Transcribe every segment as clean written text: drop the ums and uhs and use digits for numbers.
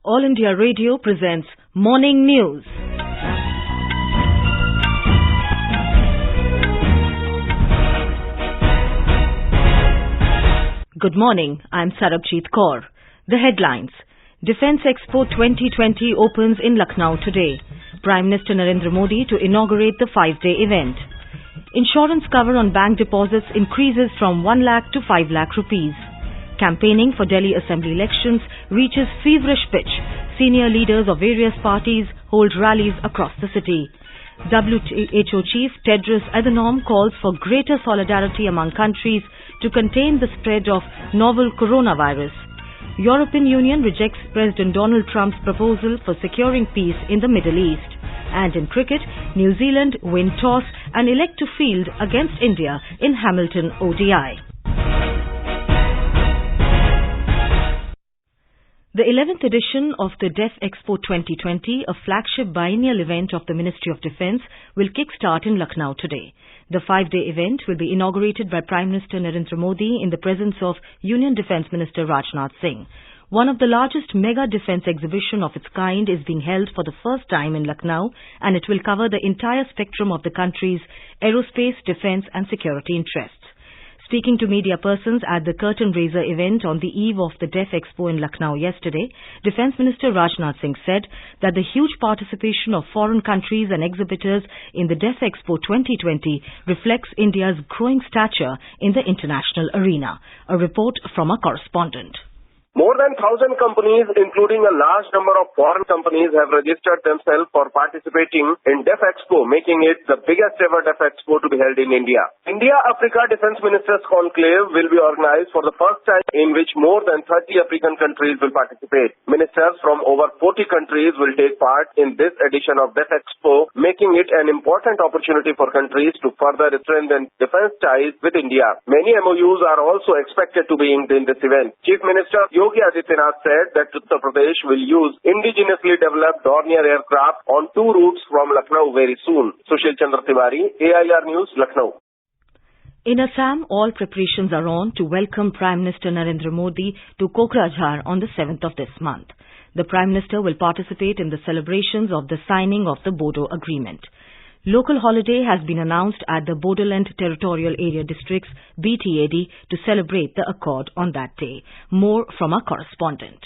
All India Radio presents Morning News. Good morning, I'm Sarabjit Kaur. The headlines. Defence Expo 2020 opens in Lucknow today. Prime Minister Narendra Modi to inaugurate the 5-day event. Insurance cover on bank deposits increases from 1 lakh to 5 lakh rupees. Campaigning for Delhi Assembly elections reaches feverish pitch. Senior leaders of various parties hold rallies across the city. WHO Chief Tedros Adhanom calls for greater solidarity among countries to contain the spread of novel coronavirus. European Union rejects President Donald Trump's proposal for securing peace in the Middle East. And in cricket, New Zealand win toss and elect to field against India in Hamilton ODI. The 11th edition of the DEF Expo 2020, a flagship biennial event of the Ministry of Defence, will kick-start in Lucknow today. The 5-day event will be inaugurated by Prime Minister Narendra Modi in the presence of Union Defence Minister Rajnath Singh. One of the largest mega defence exhibition of its kind is being held for the first time in Lucknow, and it will cover the entire spectrum of the country's aerospace, defence and security interests. Speaking to media persons at the curtain raiser event on the eve of the DEF Expo in Lucknow yesterday, Defence Minister Rajnath Singh said that the huge participation of foreign countries and exhibitors in the DEF Expo 2020 reflects India's growing stature in the international arena. A report from our correspondent. More than 1,000 companies, including a large number of foreign companies, have registered themselves for participating in DEF Expo, making it the biggest ever DEF Expo to be held in India. India-Africa Defence Ministers Conclave will be organized for the first time, in which more than 30 African countries will participate. Ministers from over 40 countries will take part in this edition of DEF Expo, making it an important opportunity for countries to further strengthen defence ties with India. Many MOUs are also expected to be inked in this event. Chief Minister Yogi Adityanath said that Uttar Pradesh will use indigenously developed Dornier aircraft on 2 routes from Lucknow very soon. Sushil Chandra Tiwari, AIR News, Lucknow. In Assam, all preparations are on to welcome Prime Minister Narendra Modi to Kokrajhar on the 7th of this month. The Prime Minister will participate in the celebrations of the signing of the Bodo Agreement. Local holiday has been announced at the Bodoland Territorial Area Districts BTAD to celebrate the accord on that day. More from our correspondent.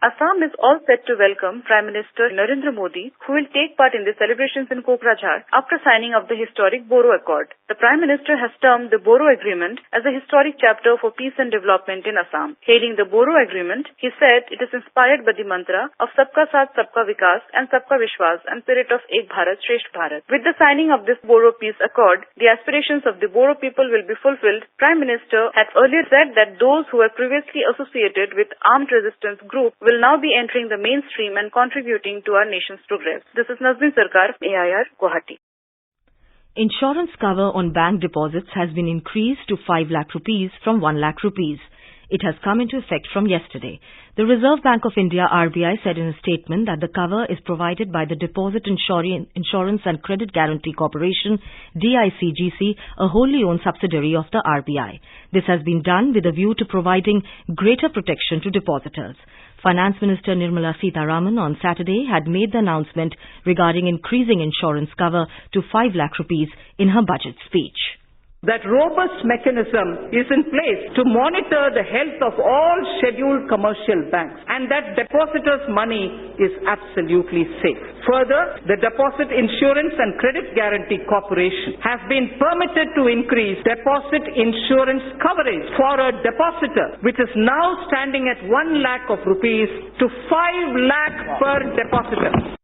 Assam is all set to welcome Prime Minister Narendra Modi, who will take part in the celebrations in Kokrajhar after signing of the historic Boro Accord. The Prime Minister has termed the Boro Agreement as a historic chapter for peace and development in Assam. Hailing the Boro Agreement, he said it is inspired by the mantra of Sabka Saath Sabka Vikas and Sabka Vishwas and spirit of Ek Bharat Shresth Bharat. With the signing of this Boro Peace Accord, the aspirations of the Boro people will be fulfilled. Prime Minister had earlier said that those who were previously associated with armed resistance group will now be entering the mainstream and contributing to our nation's progress. This is Nazmin Sarkar, AIR, Guwahati. Insurance cover on bank deposits has been increased to 5 lakh rupees from 1 lakh rupees. It has come into effect from yesterday. The Reserve Bank of India (RBI) said in a statement that the cover is provided by the Deposit Insurance and Credit Guarantee Corporation (DICGC), a wholly owned subsidiary of the RBI. This has been done with a view to providing greater protection to depositors. Finance Minister Nirmala Sitharaman on Saturday had made the announcement regarding increasing insurance cover to 5 lakh rupees in her budget speech. That robust mechanism is in place to monitor the health of all scheduled commercial banks, and that depositors' money is absolutely safe. Further, the Deposit Insurance and Credit Guarantee Corporation has been permitted to increase deposit insurance coverage for a depositor, which is now standing at 1 lakh of rupees to 5 lakh per depositor.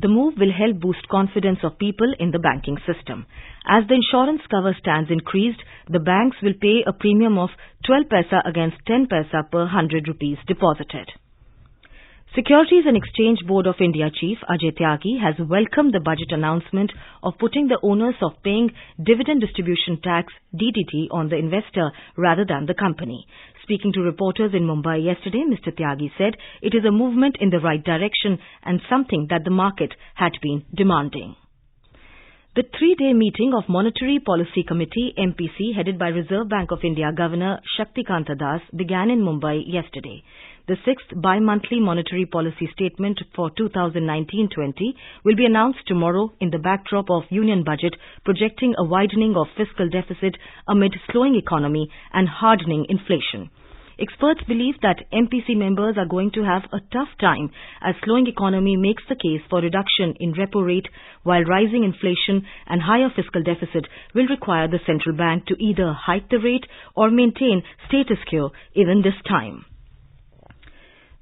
The move will help boost confidence of people in the banking system. As the insurance cover stands increased, the banks will pay a premium of 12 paisa against 10 paisa per 100 rupees deposited. Securities and Exchange Board of India Chief Ajay Tyagi has welcomed the budget announcement of putting the onus of paying dividend distribution tax (DDT) on the investor rather than the company. Speaking to reporters in Mumbai yesterday, Mr. Tyagi said it is a movement in the right direction and something that the market had been demanding. The 3-day meeting of Monetary Policy Committee (MPC) headed by Reserve Bank of India Governor Shaktikanta Das began in Mumbai yesterday. The sixth bi-monthly monetary policy statement for 2019-20 will be announced tomorrow in the backdrop of Union Budget projecting a widening of fiscal deficit amid slowing economy and hardening inflation. Experts believe that MPC members are going to have a tough time as slowing economy makes the case for reduction in repo rate, while rising inflation and higher fiscal deficit will require the central bank to either hike the rate or maintain status quo even this time.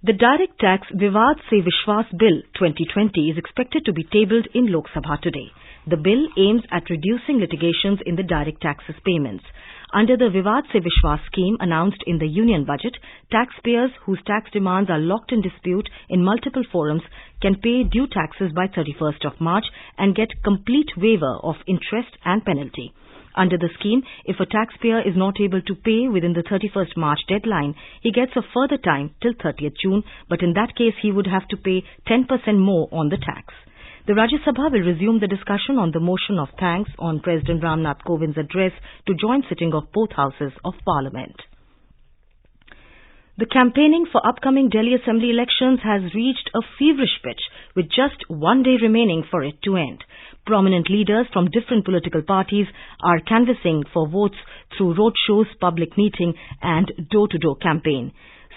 The Direct Tax Vivad Se Vishwas Bill 2020 is expected to be tabled in Lok Sabha today. The bill aims at reducing litigations in the direct taxes payments. Under the Vivad Se Vishwas scheme announced in the Union Budget, taxpayers whose tax demands are locked in dispute in multiple forums can pay due taxes by 31st of March and get complete waiver of interest and penalty. Under the scheme, if a taxpayer is not able to pay within the 31st March deadline, he gets a further time till 30th June, but in that case he would have to pay 10% more on the tax. The Rajya Sabha will resume the discussion on the motion of thanks on President Ramnath Kovind's address to joint sitting of both houses of Parliament. The campaigning for upcoming Delhi Assembly elections has reached a feverish pitch with just one day remaining for it to end. Prominent leaders from different political parties are canvassing for votes through roadshows, public meeting and door-to-door campaign.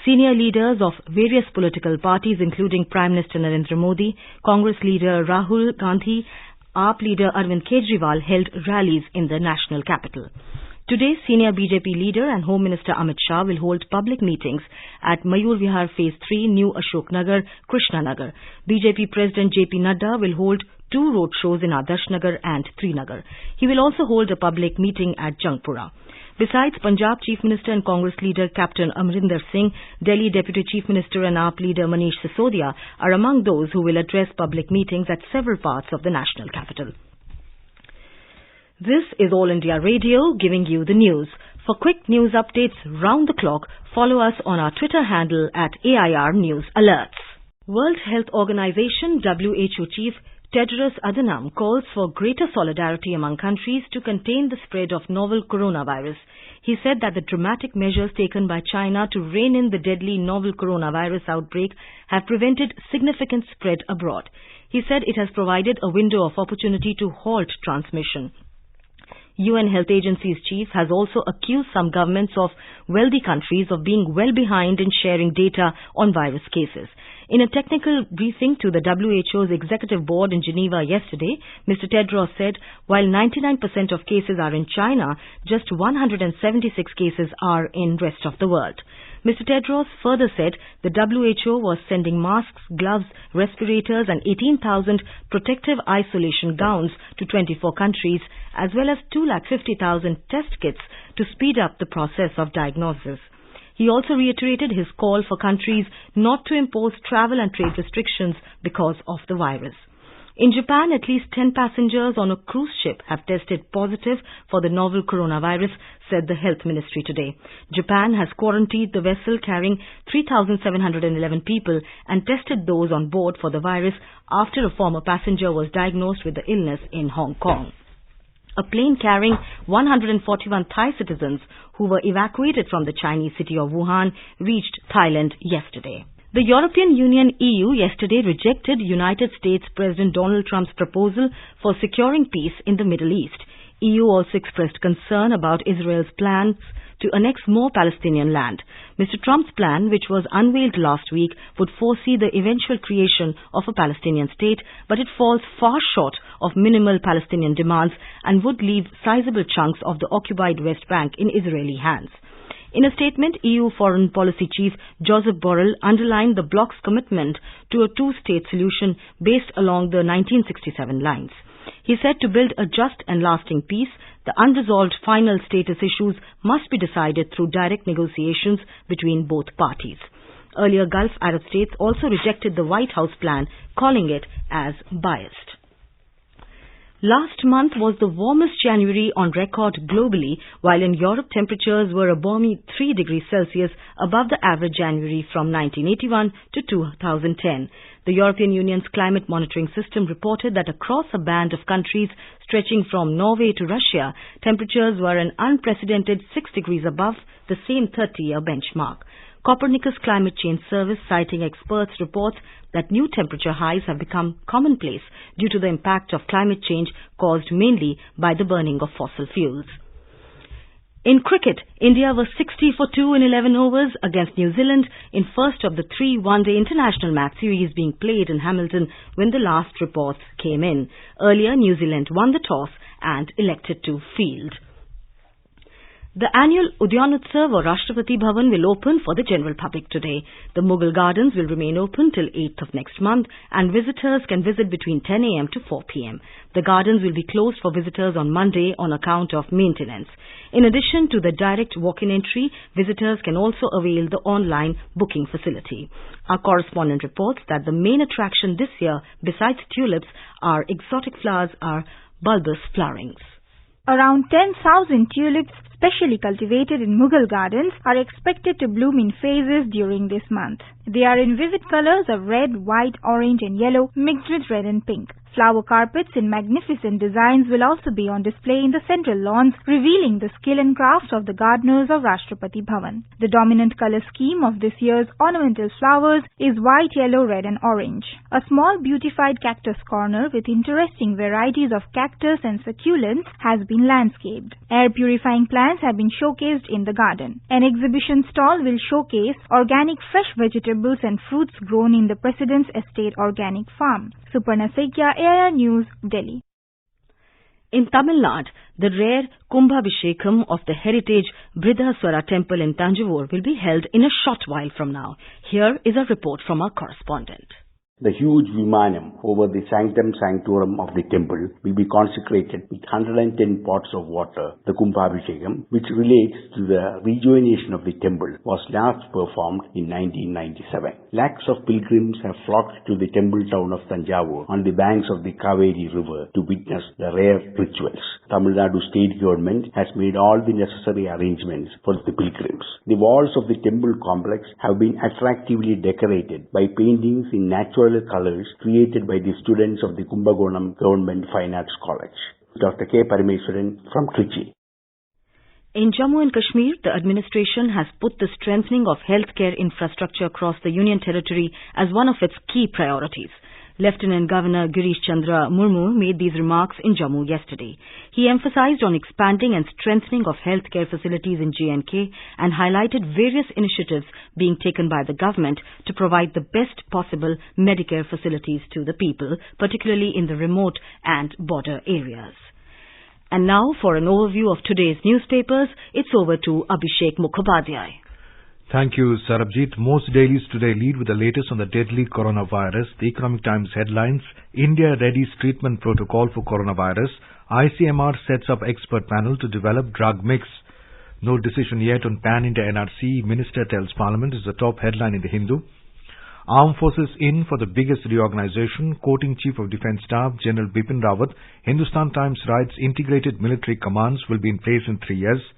Senior leaders of various political parties including Prime Minister Narendra Modi, Congress leader Rahul Gandhi, AAP leader Arvind Kejriwal held rallies in the national capital. Today, senior BJP leader and Home Minister Amit Shah will hold public meetings at Mayur Vihar Phase 3, New Ashok Nagar, Krishna Nagar. BJP President JP Nadda will hold 2 roadshows in Adarsh Nagar and Trinagar. He will also hold a public meeting at Jangpura. Besides, Punjab Chief Minister and Congress leader Captain Amrinder Singh, Delhi Deputy Chief Minister and AAP leader Manish Sisodia are among those who will address public meetings at several parts of the national capital. This is All India Radio giving you the news. For quick news updates round the clock, follow us on our Twitter handle at AIR News Alerts. World Health Organization WHO Chief Tedros Adhanom calls for greater solidarity among countries to contain the spread of novel coronavirus. He said that the dramatic measures taken by China to rein in the deadly novel coronavirus outbreak have prevented significant spread abroad. He said it has provided a window of opportunity to halt transmission. UN Health Agency's chief has also accused some governments of wealthy countries of being well behind in sharing data on virus cases. In a technical briefing to the WHO's executive board in Geneva yesterday, Mr. Tedros said while 99% of cases are in China, just 176 cases are in rest of the world. Mr. Tedros further said the WHO was sending masks, gloves, respirators and 18,000 protective isolation gowns to 24 countries as well as 250,000 test kits to speed up the process of diagnosis. He also reiterated his call for countries not to impose travel and trade restrictions because of the virus. In Japan, at least 10 passengers on a cruise ship have tested positive for the novel coronavirus, said the Health Ministry today. Japan has quarantined the vessel carrying 3,711 people and tested those on board for the virus after a former passenger was diagnosed with the illness in Hong Kong. A plane carrying 141 Thai citizens who were evacuated from the Chinese city of Wuhan reached Thailand yesterday. The European Union EU yesterday rejected United States President Donald Trump's proposal for securing peace in the Middle East. EU also expressed concern about Israel's plans to annex more Palestinian land. Mr. Trump's plan, which was unveiled last week, would foresee the eventual creation of a Palestinian state, but it falls far short of minimal Palestinian demands and would leave sizable chunks of the occupied West Bank in Israeli hands. In a statement, EU Foreign Policy Chief Joseph Borrell underlined the bloc's commitment to a two-state solution based along the 1967 lines. He said to build a just and lasting peace, the unresolved final status issues must be decided through direct negotiations between both parties. Earlier, Gulf Arab states also rejected the White House plan, calling it as biased. Last month was the warmest January on record globally, while in Europe temperatures were a balmy 3 degrees Celsius above the average January from 1981 to 2010. The European Union's climate monitoring system reported that across a band of countries stretching from Norway to Russia, temperatures were an unprecedented 6 degrees above the same 30-year benchmark. Copernicus Climate Change Service, citing experts, reports that new temperature highs have become commonplace due to the impact of climate change caused mainly by the burning of fossil fuels. In cricket, India was 60 for 2 in 11 overs against New Zealand in first of the 3 one-day international match series being played in Hamilton when the last reports came in. Earlier, New Zealand won the toss and elected to field. The annual Udyanotsav or Rashtrapati Bhavan will open for the general public today. The Mughal Gardens will remain open till 8th of next month and visitors can visit between 10 a.m. to 4 p.m. The gardens will be closed for visitors on Monday on account of maintenance. In addition to the direct walk-in entry, visitors can also avail the online booking facility. Our correspondent reports that the main attraction this year, besides tulips, are exotic flowers, are bulbous flowerings. Around 10,000 tulips, specially cultivated in Mughal gardens, are expected to bloom in phases during this month. They are in vivid colors of red, white, orange and yellow, mixed with red and pink. Flower carpets in magnificent designs will also be on display in the central lawns, revealing the skill and craft of the gardeners of Rashtrapati Bhavan. The dominant color scheme of this year's ornamental flowers is white, yellow, red and orange. A small beautified cactus corner with interesting varieties of cactus and succulents has been landscaped. Air purifying plants have been showcased in the garden. An exhibition stall will showcase organic fresh vegetables and fruits grown in the President's Estate Organic Farm. Suparna Sekya, AIR News, Delhi. In Tamil Nadu, the rare Kumbhabhishekam of the heritage Brihadaswara temple in Tanjavur will be held in a short while from now. Here is a report from our correspondent. The huge Vimanam over the sanctum sanctorum of the temple will be consecrated with 110 pots of water. The Kumbhabhishekam, which relates to the rejuvenation of the temple, was last performed in 1997. Lakhs of pilgrims have flocked to the temple town of Tanjavur on the banks of the Kaveri river to witness the rare rituals. Tamil Nadu state government has made all the necessary arrangements for the pilgrims. The walls of the temple complex have been attractively decorated by paintings in natural colors created by the students of the Kumbakonam Government Fine Arts College. Dr. K. Parameswaran from Trichy. In Jammu and Kashmir, the administration has put the strengthening of healthcare infrastructure across the Union Territory as one of its key priorities. Lieutenant Governor Girish Chandra Murmu made these remarks in Jammu yesterday. He emphasized on expanding and strengthening of healthcare facilities in J&K and highlighted various initiatives being taken by the government to provide the best possible Medicare facilities to the people, particularly in the remote and border areas. And now for an overview of today's newspapers, it's over to Abhishek Mukhopadhyay. Thank you, Sarabjit. Most dailies today lead with the latest on the deadly coronavirus. The Economic Times headlines: India readies treatment protocol for coronavirus. ICMR sets up expert panel to develop drug mix. No decision yet on Pan-India NRC. Minister tells Parliament is the top headline in the Hindu. Armed Forces in for the biggest reorganization. Quoting Chief of Defence Staff General Bipin Rawat, Hindustan Times writes integrated military commands will be in place in 3 years.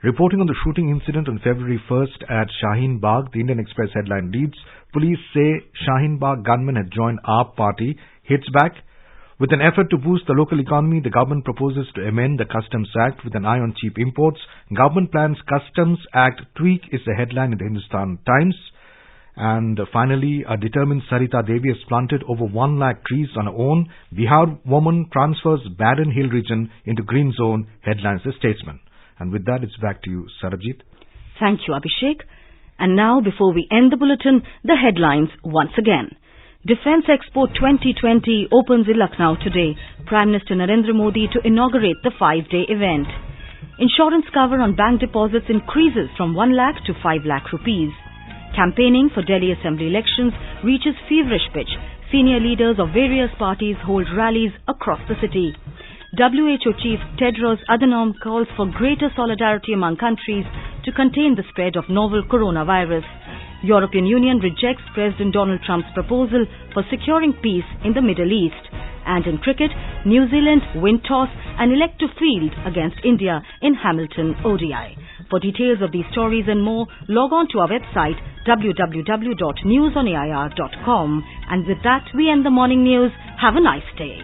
Reporting on the shooting incident on February 1st at Shaheen Bagh, the Indian Express headline reads, police say Shaheen Bagh gunman had joined AAP party, hits back. With an effort to boost the local economy, the government proposes to amend the Customs Act with an eye on cheap imports. Government plans Customs Act tweak is the headline in the Hindustan Times. And finally, a determined Sarita Devi has planted over 1 lakh trees on her own. Bihar woman transfers Barren Hill region into green zone, headlines the Statesman. And with that, it's back to you, Sarabjit. Thank you, Abhishek. And now, before we end the bulletin, the headlines once again. Defence Expo 2020 opens in Lucknow today. Prime Minister Narendra Modi to inaugurate the 5-day event. Insurance cover on bank deposits increases from 1 lakh to 5 lakh rupees. Campaigning for Delhi Assembly elections reaches feverish pitch. Senior leaders of various parties hold rallies across the city. WHO Chief Tedros Adhanom calls for greater solidarity among countries to contain the spread of novel coronavirus. European Union rejects President Donald Trump's proposal for securing peace in the Middle East. And in cricket, New Zealand win toss and elect to field against India in Hamilton ODI. For details of these stories and more, log on to our website www.newsonair.com. And with that, we end the morning news. Have a nice day.